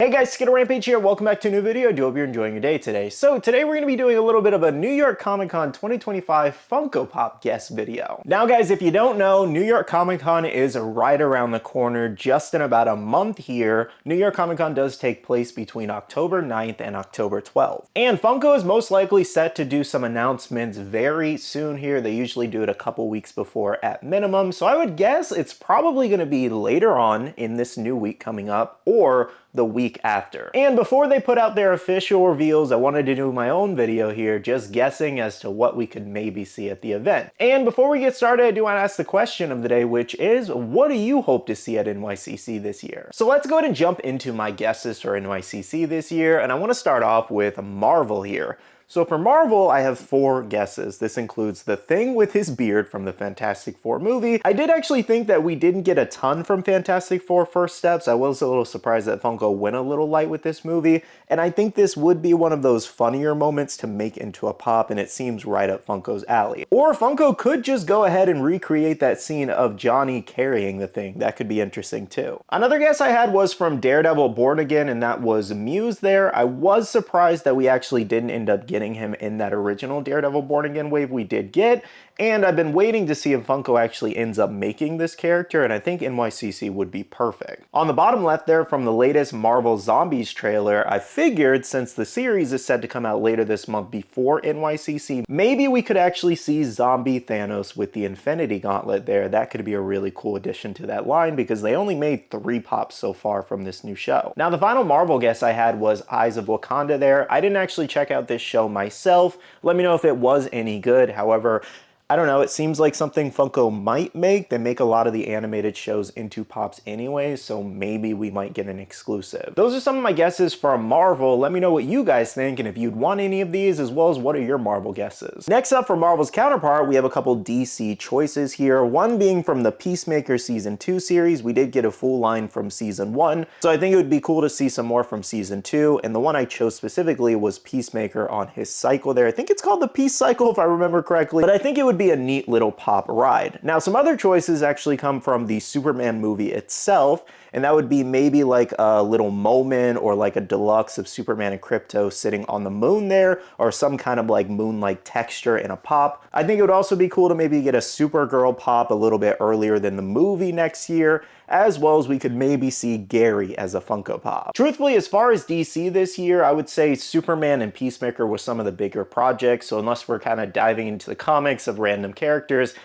Hey guys, Skittlerampage here. Welcome back to a new video. I do hope you're enjoying your day today. So today we're going to be doing a little bit of a New York Comic Con 2025 Funko Pop guest video. Now guys, if you don't know, New York Comic Con is right around the corner, just in about a month here. New York Comic Con does take place between October 9th and October 12th. And Funko is most likely set to do some announcements very soon here. They usually do it a couple weeks before at minimum. So I would guess it's probably going to be later on in this new week coming up, or the week after. And before they put out their official reveals, I wanted to do my own video here, just guessing as to what we could maybe see at the event. And before we get started, I do want to ask the question of the day, which is, what do you hope to see at NYCC this year? So let's go ahead and jump into my guesses for NYCC this year, and I want to start off with Marvel here. So for Marvel, I have 4 guesses. This includes the Thing with his beard from the Fantastic Four movie. I did actually think that we didn't get a ton from Fantastic Four First Steps. I was a little surprised that Funko went a little light with this movie, and I think this would be one of those funnier moments to make into a pop, and it seems right up Funko's alley. Or Funko could just go ahead and recreate that scene of Johnny carrying the Thing. That could be interesting too. Another guess I had was from Daredevil Born Again, and that was Muse there. I was surprised that we actually didn't end up getting him in that original Daredevil Born Again wave we did get, and I've been waiting to see if Funko actually ends up making this character, and I think NYCC would be perfect. On the bottom left there, from the latest Marvel Zombies trailer, I figured since the series is set to come out later this month before NYCC, maybe we could actually see Zombie Thanos with the Infinity Gauntlet there. That could be a really cool addition to that line, because they only made 3 pops so far from this new show. Now the final Marvel guess I had was Eyes of Wakanda there. I didn't actually check out this show myself. Let me know if it was any good. However, I don't know, it seems like something Funko might make. They make a lot of the animated shows into pops anyway, so maybe we might get an exclusive. Those are some of my guesses from Marvel. Let me know what you guys think, and if you'd want any of these, as well as what are your Marvel guesses. Next up, for Marvel's counterpart, we have a couple DC choices here. One being from the Peacemaker Season 2 series. We did get a full line from Season 1, so I think it would be cool to see some more from Season 2, and the one I chose specifically was Peacemaker on his cycle there. I think it's called the Peace Cycle, if I remember correctly, but I think it would be a neat little pop ride. Now, some other choices actually come from the Superman movie itself, and that would be maybe like a little moment or like a deluxe of Superman and Krypto sitting on the moon there, or some kind of like moon-like texture in a pop. I think it would also be cool to maybe get a Supergirl pop a little bit earlier than the movie next year, as well as we could maybe see Gary as a Funko Pop. Truthfully, as far as DC this year, I would say Superman and Peacemaker were some of the bigger projects, so unless we're kind of diving into the comics of random characters,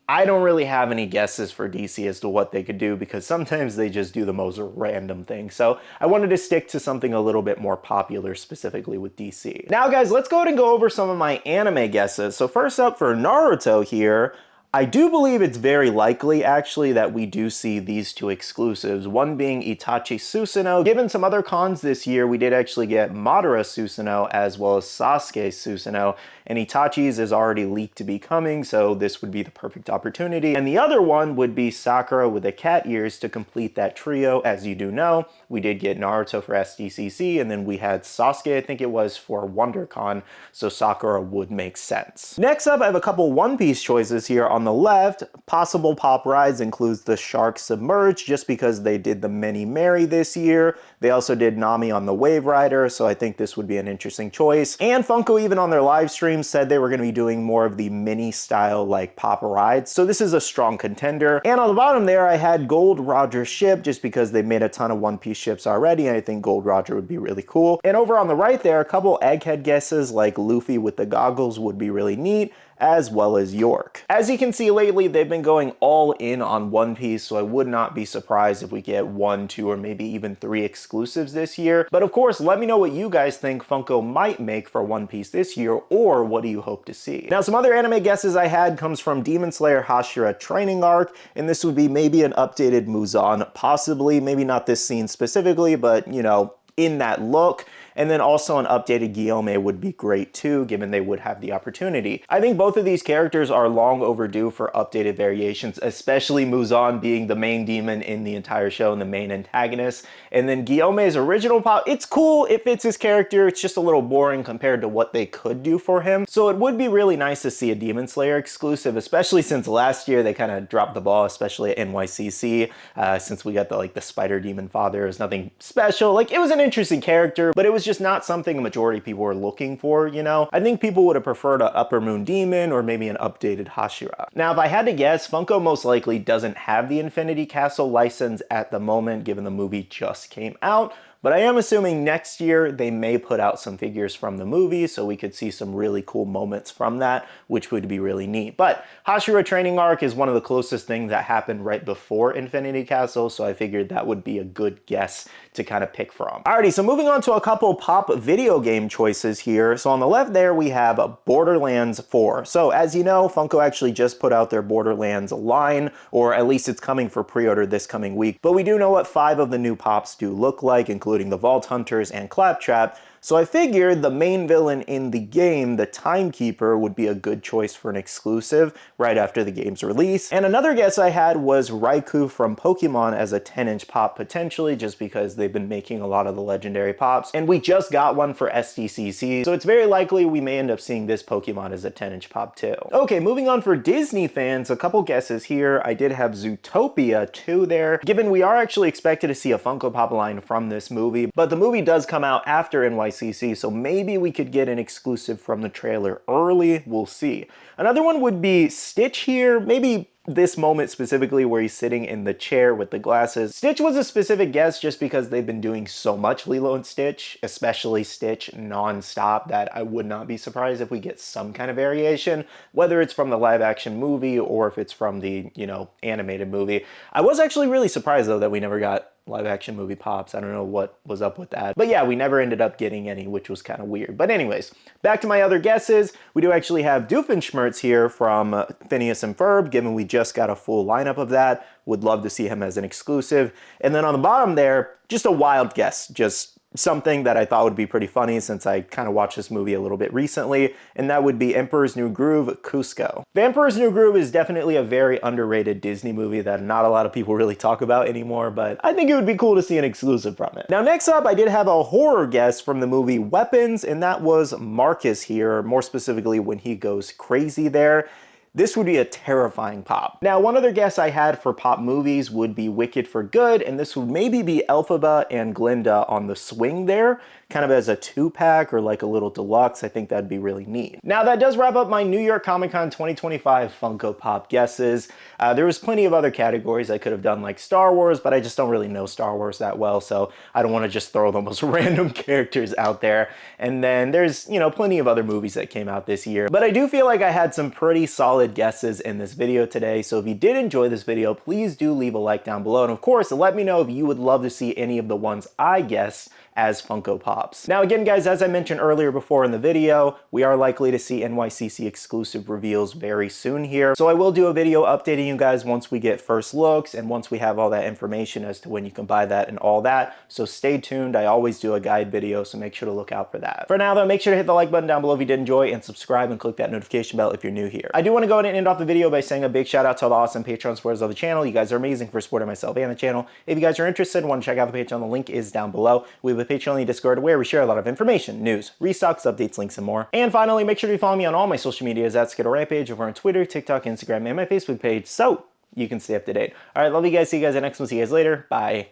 I don't really have any guesses for DC as to what they could do, because sometimes they just do the most random things. So I wanted to stick to something a little bit more popular, specifically with DC. Now guys, let's go ahead and go over some of my anime guesses. So first up, for Naruto here, I do believe it's very likely, actually, that we do see these 2 exclusives, one being Itachi Susanoo. Given some other cons this year, we did actually get Madara Susanoo as well as Sasuke Susanoo, and Itachi's is already leaked to be coming, so this would be the perfect opportunity. And the other one would be Sakura with the cat ears to complete that trio. As you do know, we did get Naruto for SDCC, and then we had Sasuke, I think it was, for WonderCon, so Sakura would make sense. Next up, I have a couple One Piece choices here. On the left, possible pop rides includes the Shark Submerge, just because they did the Mini Mary this year. They also did Nami on the Wave Rider, so I think this would be an interesting choice. And Funko, even on their live stream, said they were going to be doing more of the mini style like pop rides, so this is a strong contender. And on the bottom there, I had Gold Roger ship, just because they made a ton of One Piece ships already, and I think Gold Roger would be really cool. And over on the right there, a couple Egghead guesses like Luffy with the goggles would be really neat, as well as York. As you can see lately, they've been going all in on One Piece, so I would not be surprised if we get 1, 2, or maybe even 3 exclusives this year. But of course, let me know what you guys think Funko might make for One Piece this year, or what do you hope to see? Now, some other anime guesses I had comes from Demon Slayer Hashira Training Arc, and this would be maybe an updated Muzan, possibly, maybe not this scene specifically, but you know, in that look. And then also an updated Guillaume would be great too, given they would have the opportunity. I think both of these characters are long overdue for updated variations, especially Muzan being the main demon in the entire show and the main antagonist. And then Guillaume's original pop, it's cool, it fits his character, it's just a little boring compared to what they could do for him. So it would be really nice to see a Demon Slayer exclusive, especially since last year they kind of dropped the ball, especially at NYCC, since we got the Spider Demon Father. It was nothing special. Like, it was an interesting character, but it was just not something a majority of people were looking for, you know? I think people would have preferred an Upper Moon Demon or maybe an updated Hashira. Now, if I had to guess, Funko most likely doesn't have the Infinity Castle license at the moment, given the movie just came out. But I am assuming next year they may put out some figures from the movie, so we could see some really cool moments from that, which would be really neat. But Hashira training arc is one of the closest things that happened right before Infinity Castle, so I figured that would be a good guess to kind of pick from. Alrighty, so moving on to a couple pop video game choices here. So on the left there, we have Borderlands 4. So as you know, Funko actually just put out their Borderlands line, or at least it's coming for pre-order this coming week. But we do know what 5 of the new pops do look like, including the Vault Hunters and Claptrap. So I figured the main villain in the game, the Timekeeper, would be a good choice for an exclusive right after the game's release. And another guess I had was Raikou from Pokemon as a 10-inch pop potentially, just because they've been making a lot of the legendary pops. And we just got one for SDCC, so it's very likely we may end up seeing this Pokemon as a 10-inch pop too. Okay, moving on for Disney fans, a couple guesses here. I did have Zootopia 2 there, given we are actually expected to see a Funko Pop line from this movie, but the movie does come out after NYCC, so maybe we could get an exclusive from the trailer early. We'll see. Another one would be Stitch here, maybe this moment specifically where he's sitting in the chair with the glasses. Stitch was a specific guess just because they've been doing so much Lilo and Stitch, especially Stitch non-stop, that I would not be surprised if we get some kind of variation, whether it's from the live action movie or if it's from the, you know, animated movie. I was actually really surprised though that we never got live action movie pops. I don't know what was up with that. But yeah, we never ended up getting any, which was kind of weird. But anyways, back to my other guesses. We do actually have Doofenshmirtz here from Phineas and Ferb, given we just got a full lineup of that. Would love to see him as an exclusive. And then on the bottom there, just a wild guess, just something that I thought would be pretty funny since I kind of watched this movie a little bit recently, and that would be Emperor's New Groove, Cusco. The Emperor's New Groove is definitely a very underrated Disney movie that not a lot of people really talk about anymore, but I think it would be cool to see an exclusive from it. Now next up, I did have a horror guess from the movie Weapons, and that was Marcus here, more specifically when he goes crazy there. This would be a terrifying pop. Now, one other guess I had for pop movies would be Wicked for Good, and this would maybe be Elphaba and Glinda on the swing there, kind of as a 2-pack or like a little deluxe. I think that'd be really neat. Now, that does wrap up my New York Comic Con 2025 Funko Pop guesses. There was plenty of other categories I could have done, like Star Wars, but I just don't really know Star Wars that well, so I don't want to just throw the most random characters out there. And then there's, you know, plenty of other movies that came out this year. But I do feel like I had some pretty solid guesses in this video today, so if you did enjoy this video, please do leave a like down below, and of course let me know if you would love to see any of the ones I guessed as Funko Pops. Now again guys, as I mentioned earlier before in the video, we are likely to see NYCC exclusive reveals very soon here, so I will do a video updating you guys once we get first looks and once we have all that information as to when you can buy that and all that, so stay tuned. I always do a guide video, so make sure to look out for that. For now though, make sure to hit the like button down below if you did enjoy, and subscribe and click that notification bell if you're new here. I do want to go ahead and end off the video by saying a big shout out to all the awesome Patreon supporters of the channel. You guys are amazing for supporting myself and the channel. If you guys are interested and want to check out the Patreon, the link is down below. We have a Patreon Discord where we share a lot of information, news, restocks, updates, links, and more. And finally, make sure to follow me on all my social medias at Skittlerampage over on Twitter, TikTok, Instagram, and my Facebook page, so you can stay up to date. All right, love you guys. See you guys in the next one. See you guys later. Bye.